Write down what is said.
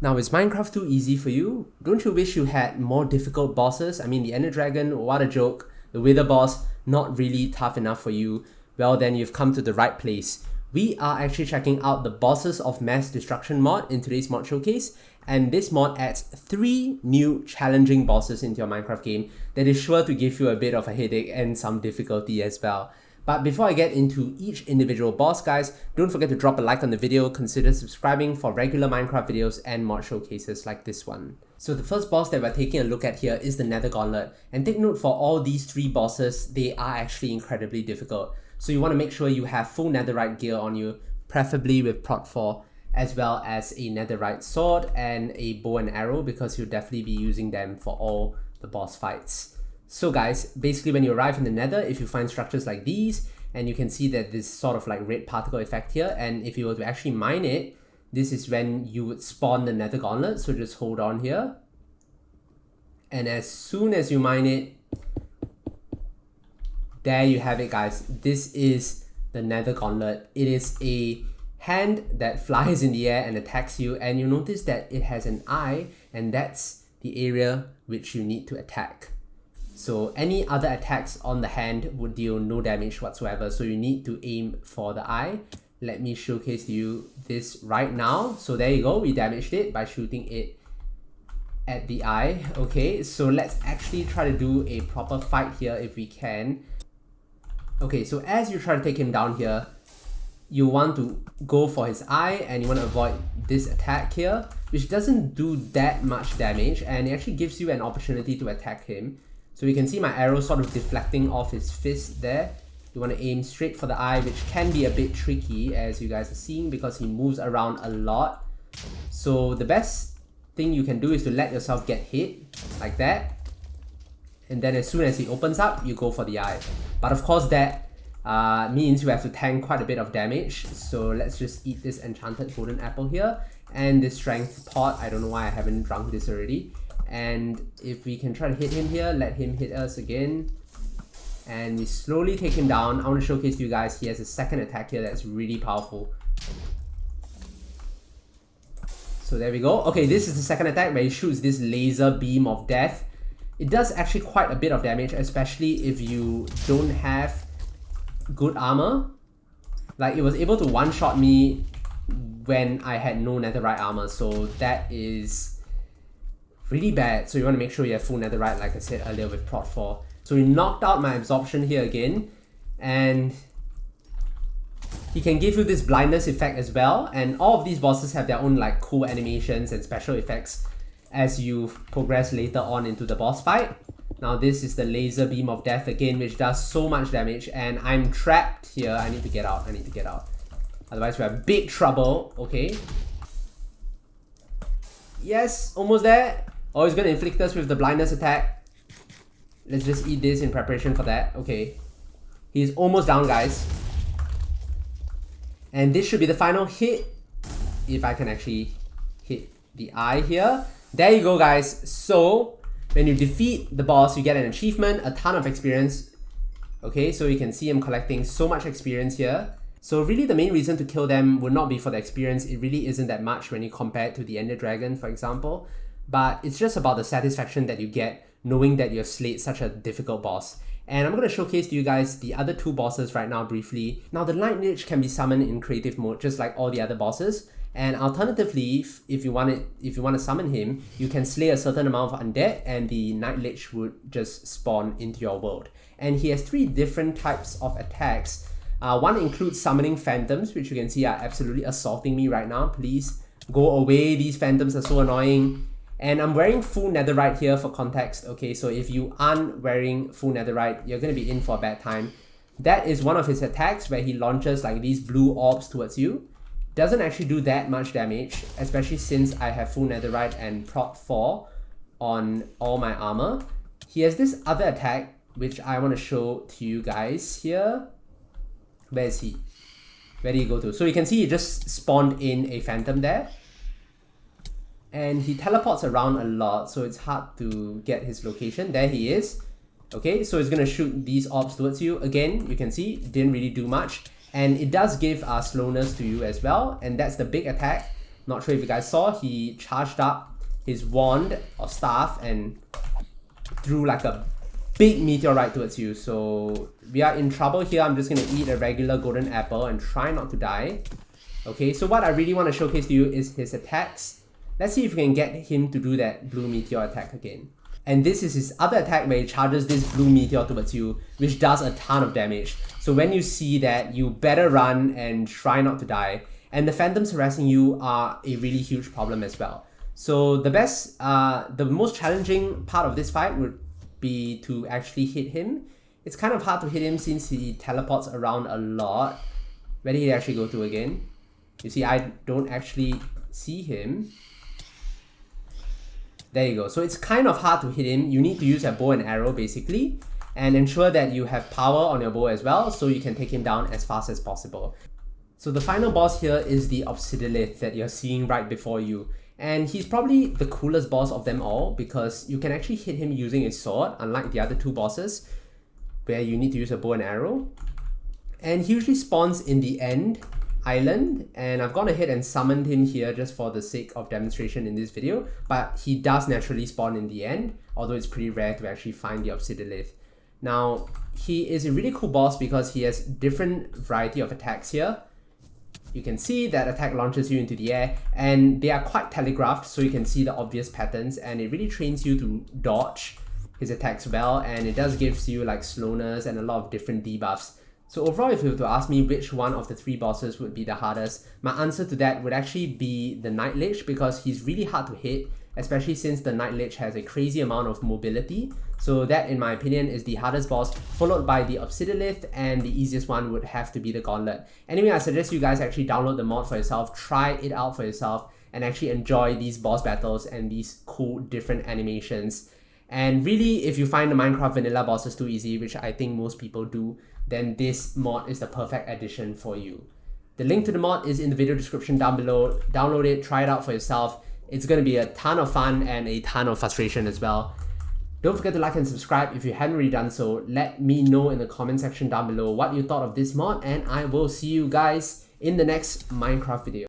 Now, is Minecraft too easy for you? Don't you wish you had more difficult bosses? I mean, the Ender Dragon, what a joke. The Wither boss, not really tough enough for you. Well, then you've come to the right place. We are actually checking out the Bosses of Mass Destruction mod in today's mod showcase, and this mod adds 3 new challenging bosses into your Minecraft game that is sure to give you a bit of a headache and some difficulty as well. But before I get into each individual boss, guys, don't forget to drop a like on the video, consider subscribing for regular Minecraft videos and mod showcases like this one. So the first boss that we're taking a look at here is the Nether Gauntlet, and take note, for all these 3 bosses, they are actually incredibly difficult. So you want to make sure you have full netherite gear on you, preferably with prot 4, as well as a netherite sword and a bow and arrow, because you'll definitely be using them for all the boss fights. So guys, basically when you arrive in the nether, if you find structures like these, and you can see that this sort of like red particle effect here, and if you were to actually mine it, this is when you would spawn the Nether Gauntlet. So just hold on here, and as soon as you mine it, there you have it, guys. This is the Nether Gauntlet. It is a hand that flies in the air and attacks you, and you notice that it has an eye, and that's the area which you need to attack. So any other attacks on the hand would deal no damage whatsoever, so you need to aim for the eye. Let me showcase to you this right now. So there you go, we damaged it by shooting it at the eye. Okay, so let's actually try to do a proper fight here if we can. Okay, so as you try to take him down here, you want to go for his eye, and you want to avoid this attack here, which doesn't do that much damage, and it actually gives you an opportunity to attack him. So you can see my arrow sort of deflecting off his fist there. You want to aim straight for the eye, which can be a bit tricky, as you guys are seeing, because he moves around a lot. So the best thing you can do is to let yourself get hit like that, and then as soon as he opens up, you go for the eye. But of course that means you have to tank quite a bit of damage. So let's just eat this enchanted golden apple here, and this strength pot. I don't know why I haven't drunk this already. And if we can try to hit him here, let him hit us again, and we slowly take him down. I want to showcase to you guys, he has a second attack here that's really powerful. So there we go. Okay, this is the second attack where he shoots this laser beam of death. It does actually quite a bit of damage, especially if you don't have good armor. Like, it was able to one-shot me when I had no netherite armor, so that is really bad. So you want to make sure you have full netherite, like I said earlier, with prot 4. So we knocked out my absorption here again, and he can give you this blindness effect as well, and all of these bosses have their own like cool animations and special effects as you progress later on into the boss fight. Now this is the laser beam of death again, which does so much damage, and I'm trapped here. I need to get out, otherwise we're in big trouble. Okay, yes, almost there. Oh, he's gonna inflict us with the blindness attack. Let's just eat this in preparation for that. Okay, he's almost down, guys, and this should be the final hit, if I can actually hit the eye here. There you go, guys. So when you defeat the boss, you get an achievement, a ton of experience. Okay, so you can see I'm collecting so much experience here. So really the main reason to kill them would not be for the experience. It really isn't that much when you compare it to the Ender Dragon, for example. But it's just about the satisfaction that you get knowing that you've slayed such a difficult boss. And I'm going to showcase to you guys the other 2 bosses right now briefly. Now the Night Lich can be summoned in creative mode, just like all the other bosses. And alternatively, if you want to summon him, you can slay a certain amount of undead, and the Night Lich would just spawn into your world. And he has 3 different types of attacks. One includes summoning phantoms, which you can see are absolutely assaulting me right now. Please go away, these phantoms are so annoying. And I'm wearing full netherite here for context. Okay, so if you aren't wearing full netherite, you're going to be in for a bad time. That is one of his attacks, where he launches like these blue orbs towards you. Doesn't actually do that much damage, especially since I have full netherite and prot 4 on all my armor. He has this other attack, which I want to show to you guys here. Where is he? Where did he go to? So you can see he just spawned in a phantom there, and he teleports around a lot, so it's hard to get his location. There he is. Okay, so he's gonna shoot these orbs towards you. Again, you can see it didn't really do much, and it does give slowness to you as well, and that's the big attack. Not sure if you guys saw, he charged up his wand or staff and threw like a big meteorite towards you. So we are in trouble here. I'm just gonna eat a regular golden apple and try not to die. Okay, so what I really want to showcase to you is his attacks. Let's see if we can get him to do that blue meteor attack again. And this is his other attack where he charges this blue meteor towards you, which does a ton of damage. So when you see that, you better run and try not to die. And the phantoms harassing you are a really huge problem as well. So the most challenging part of this fight would be to actually hit him. It's kind of hard to hit him since he teleports around a lot. Where did he actually go to again? You see, I don't actually see him. There you go. So it's kind of hard to hit him. You need to use a bow and arrow basically, and ensure that you have power on your bow as well so you can take him down as fast as possible. So the final boss here is the Obsidilith that you're seeing right before you. And he's probably the coolest boss of them all because you can actually hit him using a sword, unlike the other two bosses where you need to use a bow and arrow. And he usually spawns in the end island, and I've gone ahead and summoned him here just for the sake of demonstration in this video, but he does naturally spawn in the end, although it's pretty rare to actually find the Obsidilith. Now, he is a really cool boss because he has different variety of attacks here. You can see that attack launches you into the air, and they are quite telegraphed so you can see the obvious patterns, and it really trains you to dodge his attacks well, and it does gives you like slowness and a lot of different debuffs. So overall, if you were to ask me which one of the three bosses would be the hardest, my answer to that would actually be the Night Lich because he's really hard to hit, especially since the Night Lich has a crazy amount of mobility. So that, in my opinion, is the hardest boss, followed by the Obsidilith, and the easiest one would have to be the Gauntlet. Anyway, I suggest you guys actually download the mod for yourself, try it out for yourself, and actually enjoy these boss battles and these cool different animations. And really, if you find the Minecraft vanilla bosses too easy, which I think most people do, then this mod is the perfect addition for you. The link to the mod is in the video description down below. Download it, try it out for yourself. It's going to be a ton of fun and a ton of frustration as well. Don't forget to like and subscribe if you haven't already done so. Let me know in the comment section down below what you thought of this mod, and I will see you guys in the next Minecraft video.